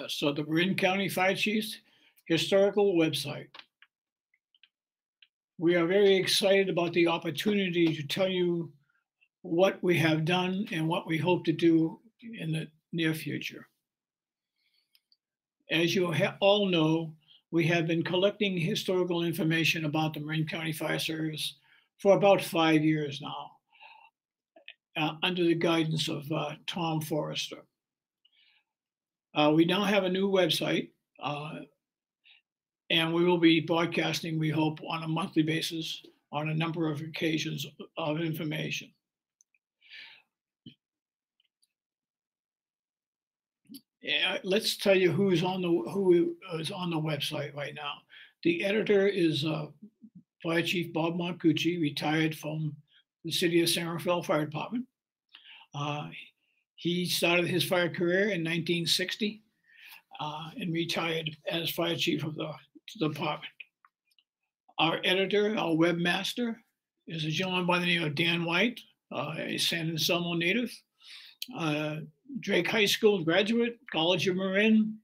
So the Marin County Fire Chiefs historical website. We are very excited about the opportunity to tell you what we have done and what we hope to do in the near future. As you all know, we have been collecting historical information about the Marin County Fire Service for about 5 years now, under the guidance of Tom Forrester. We now have a new website, and we will be broadcasting, we hope, on a monthly basis on a number of occasions of information. Let's tell you who is on the website right now. The editor is Fire Chief Bob Moncucci, retired from the City of San Rafael Fire Department. He started his fire career in 1960 and retired as Fire Chief of the department. Our editor, our webmaster, is a gentleman by the name of Dan White, a San Anselmo native. Drake High School graduate, College of Marin,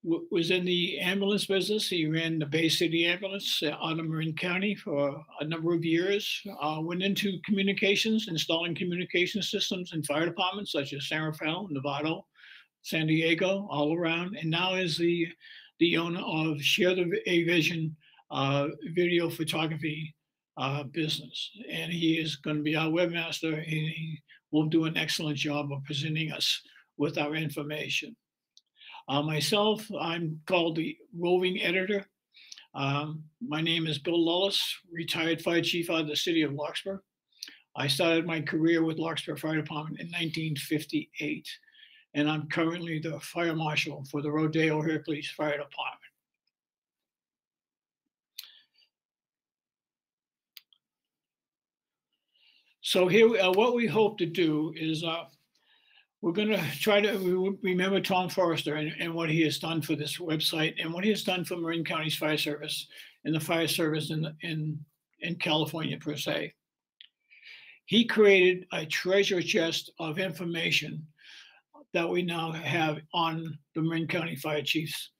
was in the ambulance business. He ran the Bay City Ambulance out of Marin County for a number of years. Went into communications, installing communication systems in fire departments such as San Rafael, Novato, San Diego, all around, and now is the owner of Share a Vision video photography business. And he is going to be our webmaster, and he will do an excellent job of presenting us with our information. Myself, I'm called the roving editor. My name is Bill Lullis, retired fire chief out of the city of Larkspur. I started my career with Larkspur Fire Department in 1958, and I'm currently the fire marshal for the Rodeo Hercules Fire Department. So here, what we hope to do is we're going to try to remember Tom Forrester and what he has done for this website and what he has done for Marin County's fire service and the fire service in California per se. He created a treasure chest of information that we now have on the Marin County Fire Chiefs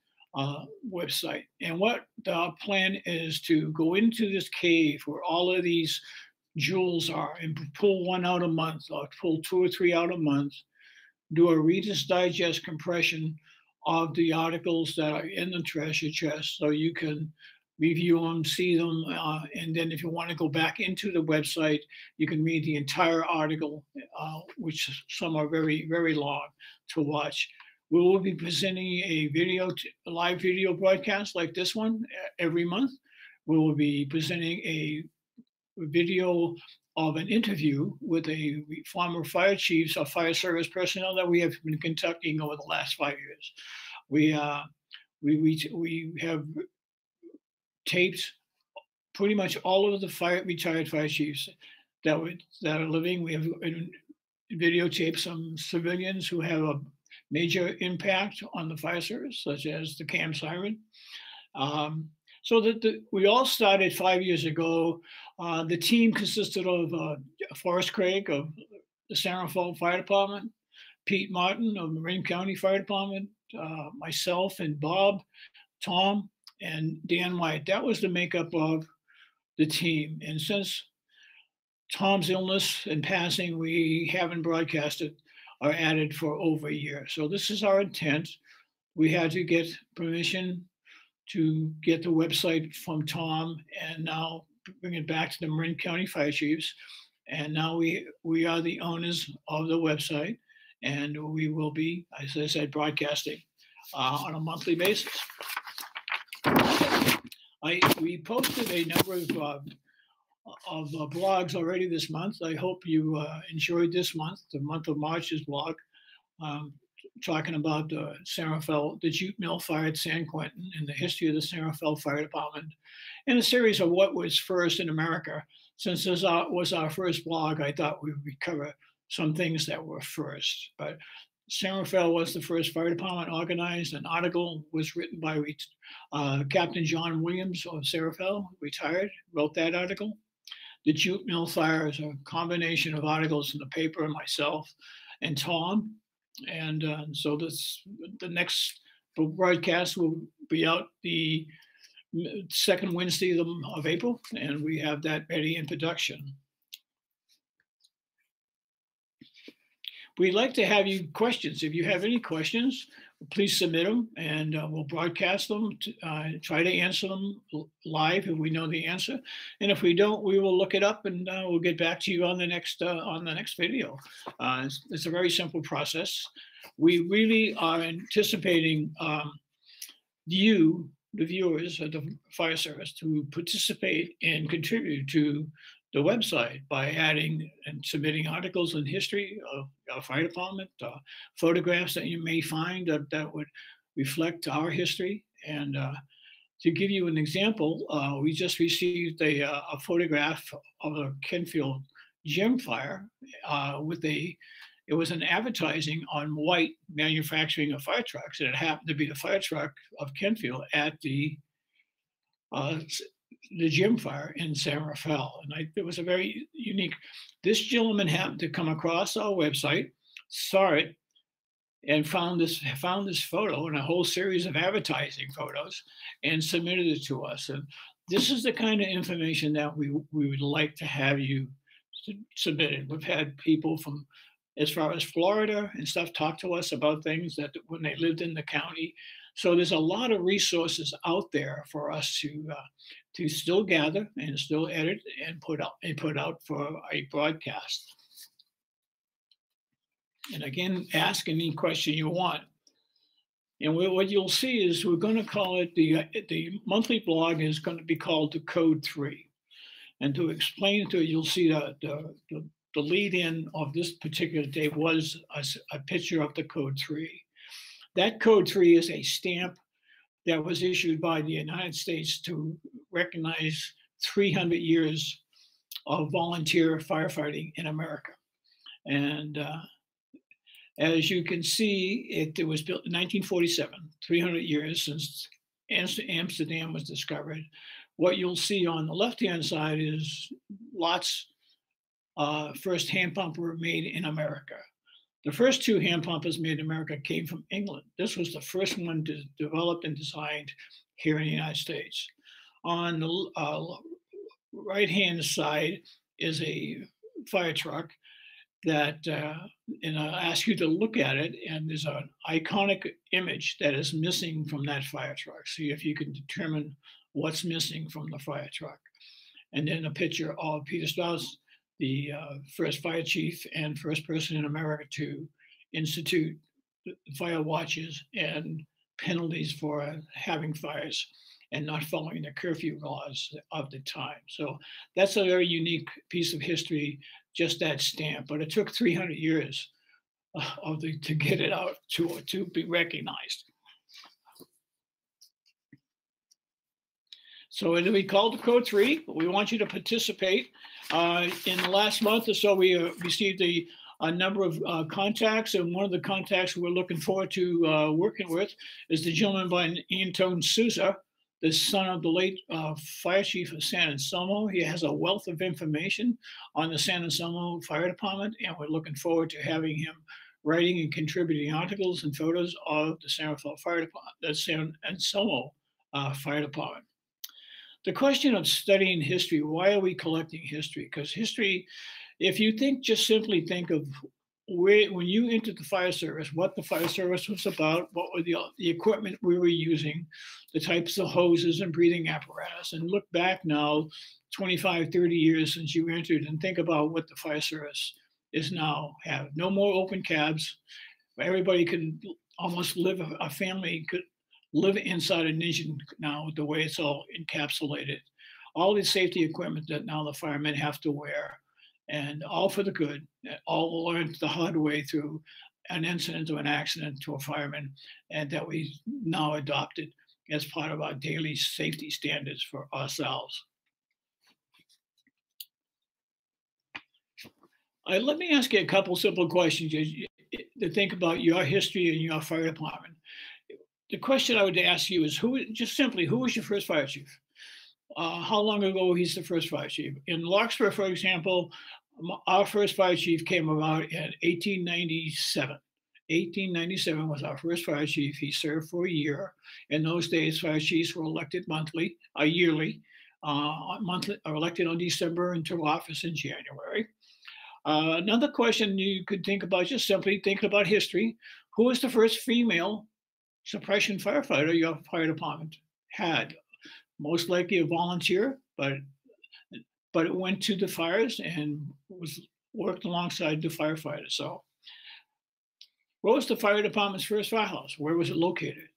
website. And what the plan is to go into this cave where all of these jewels are and pull one out a month or pull 2 or 3 out a month, do a Reader's Digest compression of the articles that are in the treasure chest so you can review them, see them, and then if you want to go back into the website, you can read the entire article, which some are very, very long to watch. We will be presenting a live video broadcast like this one every month. We will be presenting a video of an interview with a former fire chiefs or fire service personnel that we have been conducting over the last 5 years. We have taped pretty much all of the retired fire chiefs that are living. We have videotaped some civilians who have a major impact on the fire service, such as the CAM siren. So that we all started 5 years ago. The team consisted of Forrest Craig of the San Rafael Fire Department, Pete Martin of Marin County Fire Department, myself and Bob, Tom, and Dan White. That was the makeup of the team. And since Tom's illness and passing, we haven't broadcasted or added for over a year. So this is our intent. We had to get permission to get the website from Tom and now bring it back to the Marin County Fire Chiefs. And now we are the owners of the website, and we will be, as I said, broadcasting on a monthly basis. We posted a number of blogs already this month. I hope you enjoyed this month, the month of March's blog, talking about San Rafael, the jute mill fire at San Quentin, and the history of the San Rafael Fire Department, and a series of what was first in America. Since this was our first blog, I thought we would cover some things that were first. But San Rafael was the first fire department organized. An article was written by Captain John Williams of San Rafael, retired, wrote that article. The jute mill fire is a combination of articles in the paper, myself and Tom. And so the next broadcast will be out the second Wednesday of April, and we have that ready in production. We'd like to have you questions. If you have any questions, please submit them, and we'll broadcast them. Try to answer them live if we know the answer, and if we don't, we will look it up and we'll get back to you on the next video. It's a very simple process. We really are anticipating you, the viewers of the fire service, to participate and contribute to the website by adding and submitting articles in history of our fire department, photographs that you may find that would reflect our history. And to give you an example, we just received a photograph of a Kentfield gym fire it was an advertising on White manufacturing of fire trucks, and it happened to be the fire truck of Kentfield at the gym fire in San Rafael. And it was a very unique. This gentleman happened to come across our website, saw it, and found this photo and a whole series of advertising photos, and submitted it to us. And this is the kind of information that we would like to have you submitted. We've had people from as far as Florida and stuff talk to us about things that when they lived in the county. So there's a lot of resources out there for us to still gather and still edit and put out for a broadcast. And again, ask any question you want. And what you'll see is we're going to call it the monthly blog is going to be called the Code 3. And to explain to you, you'll see the lead-in of this particular day was a picture of the Code 3. That Code 3 is a stamp that was issued by the United States to recognize 300 years of volunteer firefighting in America. And as you can see, it was built in 1947, 300 years since Amsterdam was discovered. What you'll see on the left-hand side is lots first hand pump were made in America. The first two hand pumpers made in America came from England. This was the first one developed and designed here in the United States. On the right-hand side is a fire truck that, and I'll ask you to look at it, and there's an iconic image that is missing from that fire truck. See if you can determine what's missing from the fire truck. And then a picture of Peter Strauss, the first fire chief and first person in America to institute fire watches and penalties for having fires and not following the curfew laws of the time. So that's a very unique piece of history, just that stamp. But it took 300 years to get it out to be recognized. So it'll be called the Code 3. We want you to participate. In the last month or so, we received a number of contacts, and one of the contacts we're looking forward to working with is the gentleman by Antone Souza, the son of the late fire chief of San Anselmo. He has a wealth of information on the San Anselmo Fire Department, and we're looking forward to having him writing and contributing articles and photos of the San Rafael Fire Department, the San Anselmo Fire Department. The question of studying history, why are we collecting history? Because history, if you just simply think of when you entered the fire service, what the fire service was about, what were the equipment we were using, the types of hoses and breathing apparatus, and look back now 25, 30 years since you entered and think about what the fire service is now have. No more open cabs. Everybody can almost live, a family could live inside an engine now the way it's all encapsulated. All the safety equipment that now the firemen have to wear, and all for the good, all learned the hard way through an incident or an accident to a fireman, and that we now adopted as part of our daily safety standards for ourselves. Let me ask you a couple simple questions to think about your history and your fire department. The question I would ask you is who was your first fire chief? How long ago he's the first fire chief? In Larkspur, for example, our first fire chief came about in 1897. 1897 was our first fire chief. He served for a year. In those days, fire chiefs were elected yearly, monthly, or elected on December into office in January. Another question you could think about, just simply thinking about history, who was the first female suppression firefighter your fire department had? Most likely a volunteer, but it went to the fires and was worked alongside the firefighters. So, what was the fire department's first firehouse? Where was it located?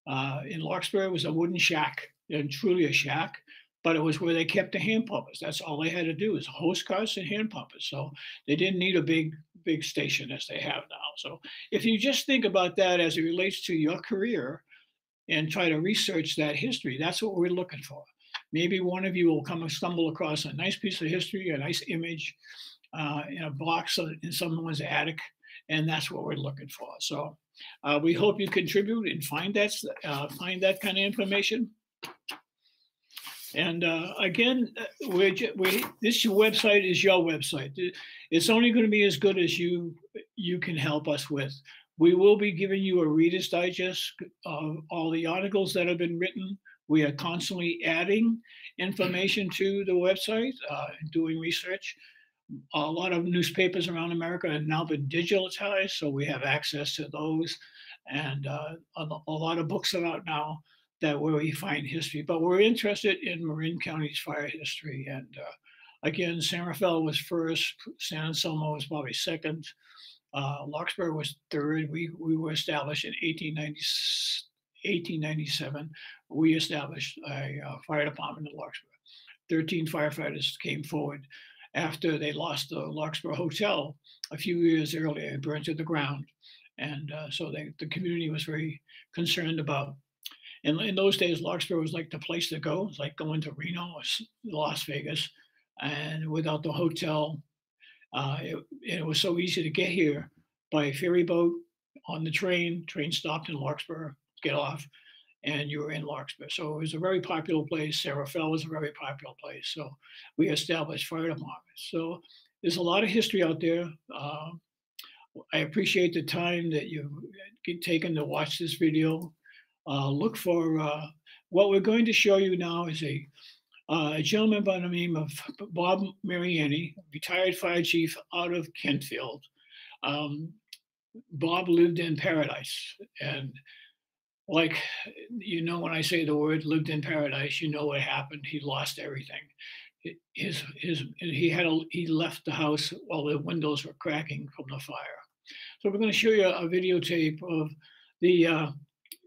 In Larkspur, it was a wooden shack, and truly a shack, but it was where they kept the hand pumpers. That's all they had to do is hose carts and hand pumpers. So they didn't need a big station as they have now. So if you just think about that as it relates to your career and try to research that history, that's what we're looking for. Maybe one of you will come and stumble across a nice piece of history, a nice image in a box in someone's attic, and that's what we're looking for. So we hope you contribute and find that kind of information. And again, this website is your website. It's only going to be as good as you can help us with. We will be giving you a Reader's Digest of all the articles that have been written. We are constantly adding information to the website, doing research. A lot of newspapers around America have now been digitalized, so we have access to those. And a lot of books are out now that where we find history. But we're interested in Marin County's fire history. And again, San Rafael was first, San Anselmo was probably second. Larkspur was third. We were established in 1897. We established a fire department in Larkspur. 13 firefighters came forward after they lost the Larkspur Hotel a few years earlier. It burned to the ground. And so the community was very concerned about. And in those days, Larkspur was like the place to go. It's like going to Reno or Las Vegas. And without the hotel, it was so easy to get here by ferry boat, on the train stopped in Larkspur, get off, and you were in Larkspur. So it was a very popular place. San Rafael was a very popular place. So we established fire departments. So there's a lot of history out there. I appreciate the time that you've taken to watch this video. Look for what we're going to show you now is a gentleman by the name of Bob Mariani, retired fire chief out of Kentfield. Bob lived in paradise, and like, you know, when I say the word lived in paradise, you know what happened. He lost everything. He left the house while the windows were cracking from the fire. So we're going to show you a videotape of the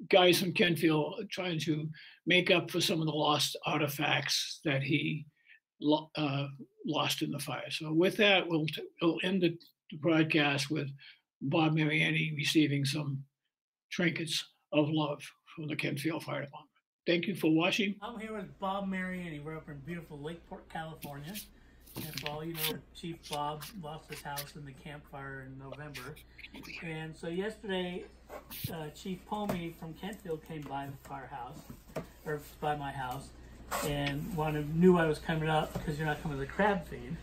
guys from Kentfield trying to make up for some of the lost artifacts that he lost in the fire. So with that, we'll end the broadcast with Bob Mariani receiving some trinkets of love from the Kentfield Fire Department. Thank you for watching. I'm here with Bob Mariani. We're up in beautiful Lakeport, California. And for all you know, Chief Bob lost his house in the campfire in November. And so yesterday, Chief Pomey from Kentfield came by the firehouse, or by my house, and knew I was coming up because you're not coming to the crab feed.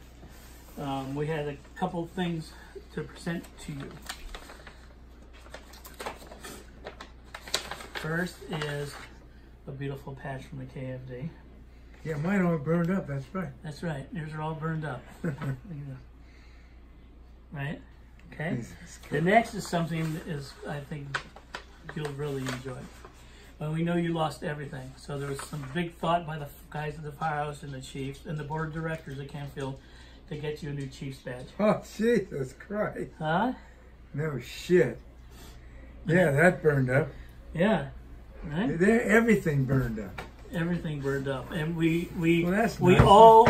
We had a couple things to present to you. First is a beautiful patch from the KFD. Yeah, mine all burned up, that's right. That's right, yours are all burned up. Right? Okay? The next is something that is, I think, you'll really enjoy. Well, we know you lost everything, so there was some big thought by the guys at the firehouse and the chiefs and the board of directors at Kentfield to get you a new chief's badge. Oh, Jesus Christ. Huh? No shit. Yeah, that burned up. Yeah. Right? Everything burned up. Everything burned up, and we nice. all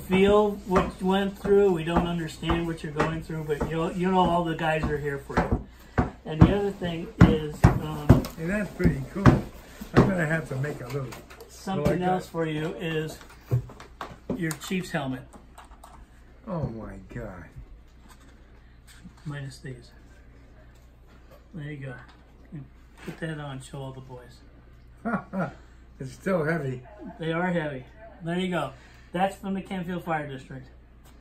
feel what you went through. We don't understand what you're going through, but you know all the guys are here for you. And the other thing is, hey, that's pretty cool. I'm gonna have to make a little something else for you is your Chief's helmet. Oh my God! Minus these. There you go. Put that on. Show all the boys. It's still heavy. They are heavy. There you go. That's from the Kentfield Fire District.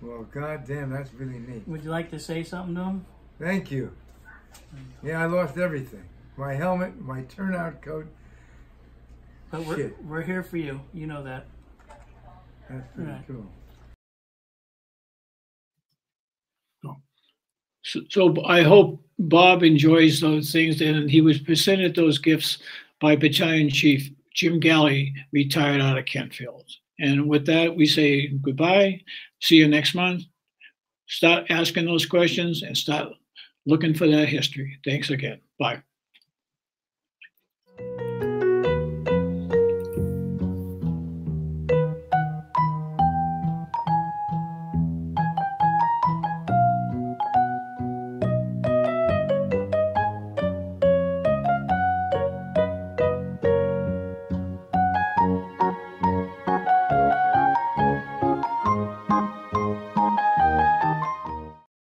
Well, goddamn, that's really neat. Would you like to say something to them? Thank you. Yeah, I lost everything. My helmet, my turnout coat. But we're here for you. You know that. That's pretty Right. cool. So I hope Bob enjoys those things. And he was presented those gifts by Battalion Chief Jim Galley, retired out of Kentfield. And with that, we say goodbye. See you next month. Start asking those questions and start looking for that history. Thanks again. Bye.